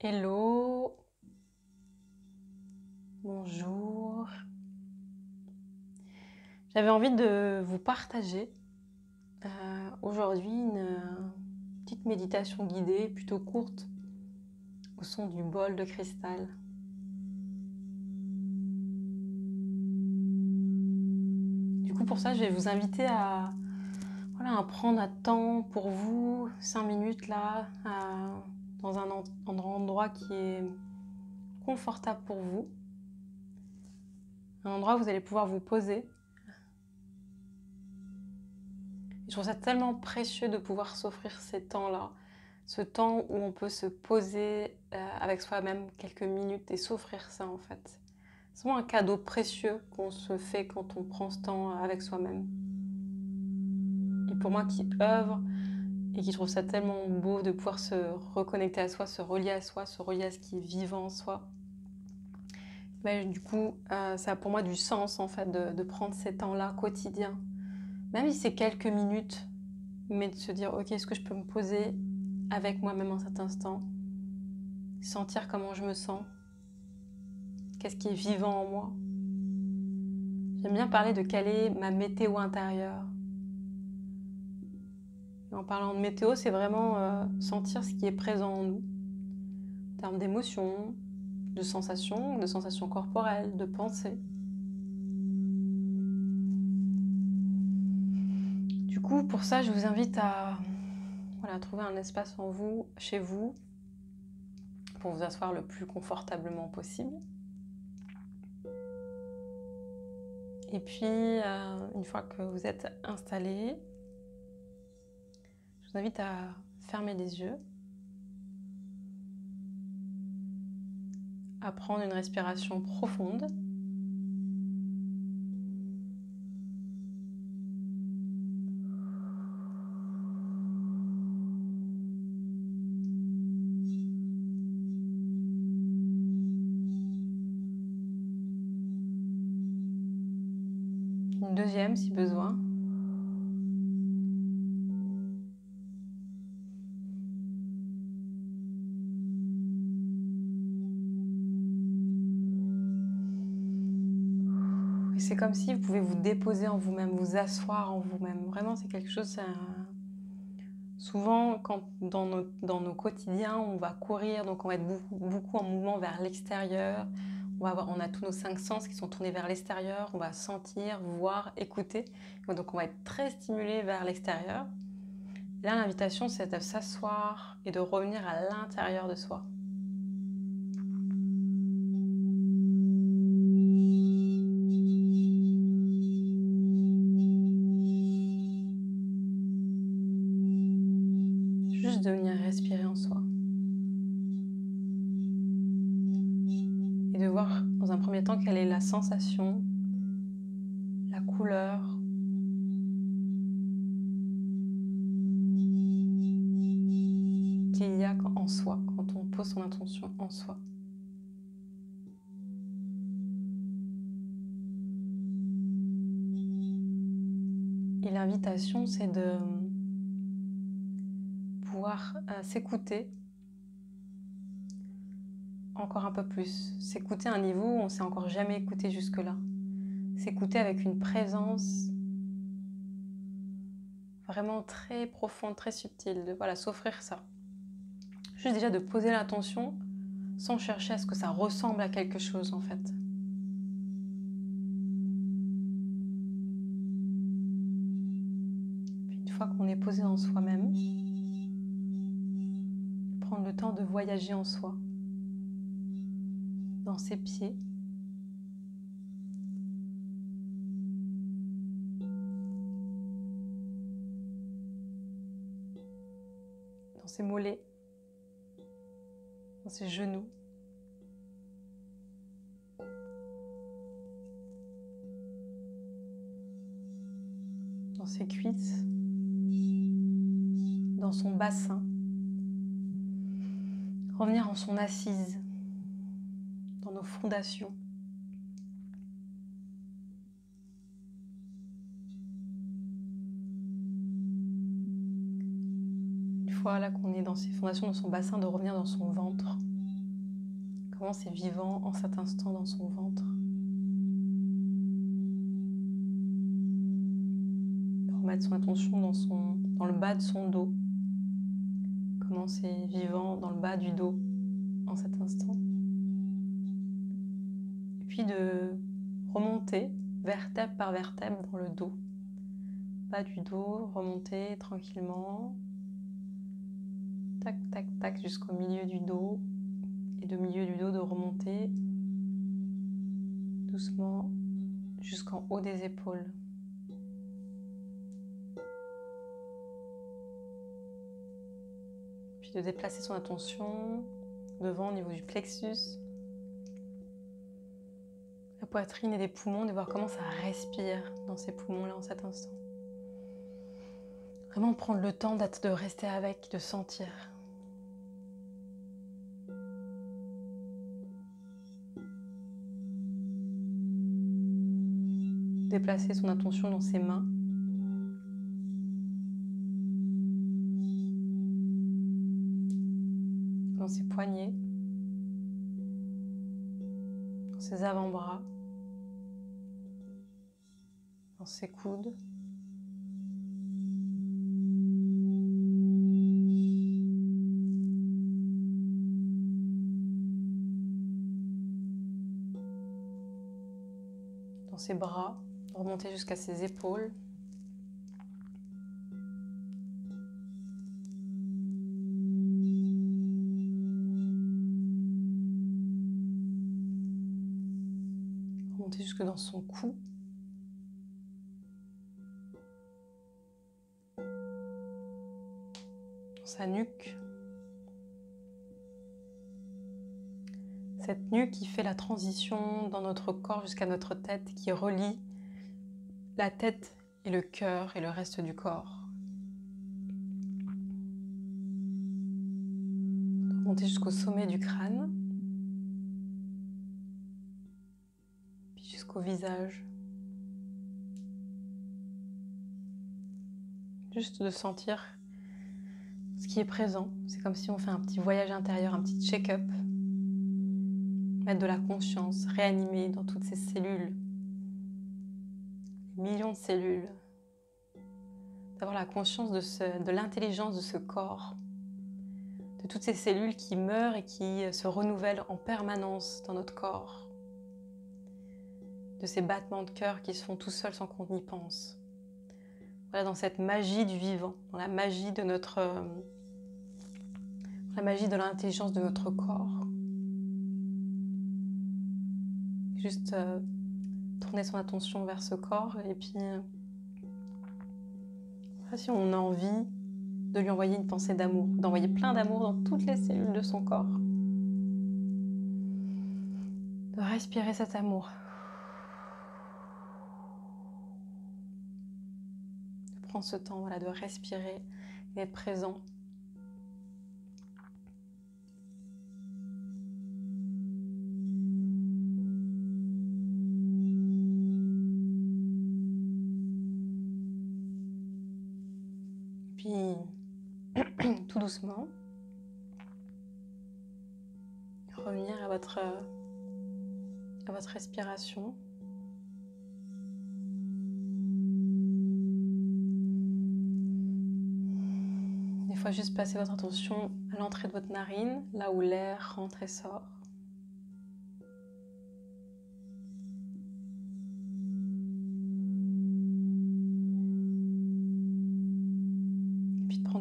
Hello, bonjour. J'avais envie de vous partager aujourd'hui une petite méditation guidée, plutôt courte, au son du bol de cristal. Du coup, pour ça, je vais vous inviter à prendre un temps pour vous, 5 minutes là, dans un endroit qui est confortable pour vous. Un endroit où vous allez pouvoir vous poser. Je trouve ça tellement précieux de pouvoir s'offrir ces temps-là, ce temps où on peut se poser avec soi-même quelques minutes et s'offrir ça en fait. C'est vraiment un cadeau précieux qu'on se fait quand on prend ce temps avec soi-même. Et pour moi qui œuvre et qui trouve ça tellement beau de pouvoir se reconnecter à soi, se relier à soi, se relier à ce qui est vivant en soi, mais du coup ça a pour moi du sens en fait de prendre ces temps-là quotidiens. Même si c'est quelques minutes, mais de se dire, ok, est-ce que je peux me poser avec moi-même en cet instant, sentir comment je me sens, qu'est-ce qui est vivant en moi. J'aime bien parler de quelle est ma météo intérieure. Et en parlant de météo, c'est vraiment sentir ce qui est présent en nous, en termes d'émotions, de sensations corporelles, de pensées. Du coup, pour ça, je vous invite à trouver un espace en vous, chez vous, pour vous asseoir le plus confortablement possible. Et puis, une fois que vous êtes installé, je vous invite à fermer les yeux, à prendre une respiration profonde. Une deuxième si besoin. Et c'est comme si vous pouvez vous déposer en vous-même, vous asseoir en vous-même. Vraiment, c'est quelque chose... Souvent, dans nos quotidiens, on va courir, donc on va être beaucoup en mouvement vers l'extérieur. On a tous nos 5 sens qui sont tournés vers l'extérieur. On va sentir, voir, écouter. Donc on va être très stimulé vers l'extérieur. Là, l'invitation, c'est de s'asseoir et de revenir à l'intérieur de soi. Juste de venir respirer en soi. Et de voir dans un premier temps quelle est la sensation, la couleur, qu'il y a en soi, quand on pose son intention en soi. Et l'invitation, c'est de pouvoir s'écouter encore un peu plus. S'écouter à un niveau où on ne s'est encore jamais écouté jusque-là. S'écouter avec une présence vraiment très profonde, très subtile. De s'offrir ça. Juste déjà de poser l'intention sans chercher à ce que ça ressemble à quelque chose en fait. Puis une fois qu'on est posé en soi-même, prendre le temps de voyager en soi, dans ses pieds, dans ses mollets, dans ses genoux, dans ses cuisses, dans son bassin. Revenir en son assise, dans nos fondations. Une fois là qu'on est dans ses fondations, dans son bassin, de revenir dans son ventre, Comment c'est vivant en cet instant dans son ventre. Remettre son attention dans le bas de son dos. Comment c'est vivant dans le bas du dos en cet instant. Et puis de remonter vertèbre par vertèbre dans le dos. Bas du dos, remonter tranquillement. Tac, tac, tac jusqu'au milieu du dos. Et de milieu du dos de remonter doucement jusqu'en haut des épaules. Puis de déplacer son attention devant au niveau du plexus, la poitrine et des poumons, de voir comment ça respire dans ces poumons-là en cet instant. Vraiment prendre le temps de rester avec, de sentir. Déplacer son attention dans ses mains. Dans ses poignets. Dans ses avant-bras. Dans ses coudes. Dans ses bras. Remonter jusqu'à ses épaules. Remonter jusque dans son cou. Dans sa nuque. Cette nuque qui fait la transition dans notre corps jusqu'à notre tête, qui relie la tête et le cœur et le reste du corps. Remonter jusqu'au sommet du crâne, puis jusqu'au visage. Juste de sentir ce qui est présent. C'est comme si on fait un petit voyage intérieur, un petit check-up. Mettre de la conscience, réanimer dans toutes ces cellules. Millions de cellules, d'avoir la conscience de l'intelligence de ce corps, de toutes ces cellules qui meurent et qui se renouvellent en permanence dans notre corps, de ces battements de cœur qui se font tout seuls sans qu'on y pense. Voilà, dans cette magie du vivant, dans la magie de la magie de l'intelligence de notre corps. Juste tourner son attention vers ce corps et puis si on a envie de lui envoyer une pensée d'amour, d'envoyer plein d'amour dans toutes les cellules de son corps. De respirer cet amour. De prendre ce temps, voilà, de respirer et d'être présent. Puis, tout doucement, revenir à votre respiration. Des fois, juste passer votre attention à l'entrée de votre narine, là où l'air rentre et sort.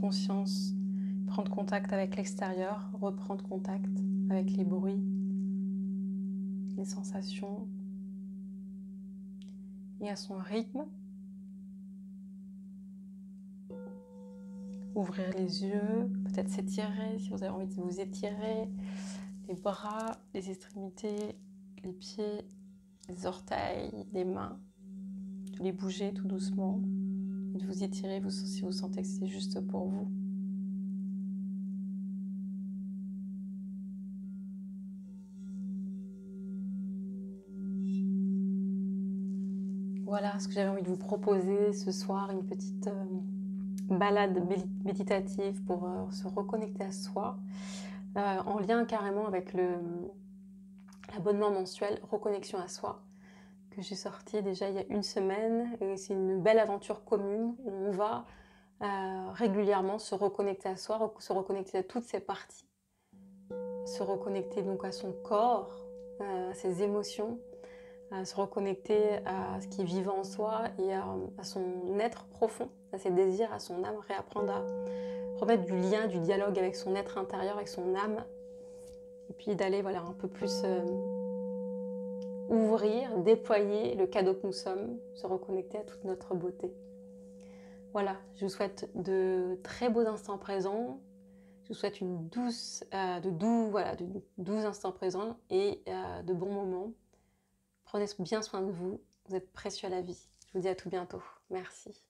Conscience, prendre contact avec l'extérieur, reprendre contact avec les bruits, les sensations, et à son rythme. Ouvrir les yeux, peut-être s'étirer si vous avez envie de vous étirer, les bras, les extrémités, les pieds, les orteils, les mains, de les bouger tout doucement. De vous étirer si vous sentez que c'est juste pour vous. Voilà ce que j'avais envie de vous proposer ce soir, une petite balade méditative pour se reconnecter à soi, en lien carrément avec l'abonnement mensuel Reconnexion à soi, que j'ai sorti déjà il y a une semaine. Et c'est une belle aventure commune où on va régulièrement se reconnecter à soi, se reconnecter à toutes ses parties, se reconnecter donc à son corps, à ses émotions, à se reconnecter à ce qui est vivant en soi et à son être profond, à ses désirs, à son âme, réapprendre à remettre du lien, du dialogue avec son être intérieur, avec son âme, et puis d'aller voilà, un peu plus ouvrir, déployer le cadeau que nous sommes, se reconnecter à toute notre beauté. Voilà, je vous souhaite de très beaux instants présents. Je vous souhaite de douze instants présents et de bons moments. Prenez bien soin de vous. Vous êtes précieux à la vie. Je vous dis à tout bientôt. Merci.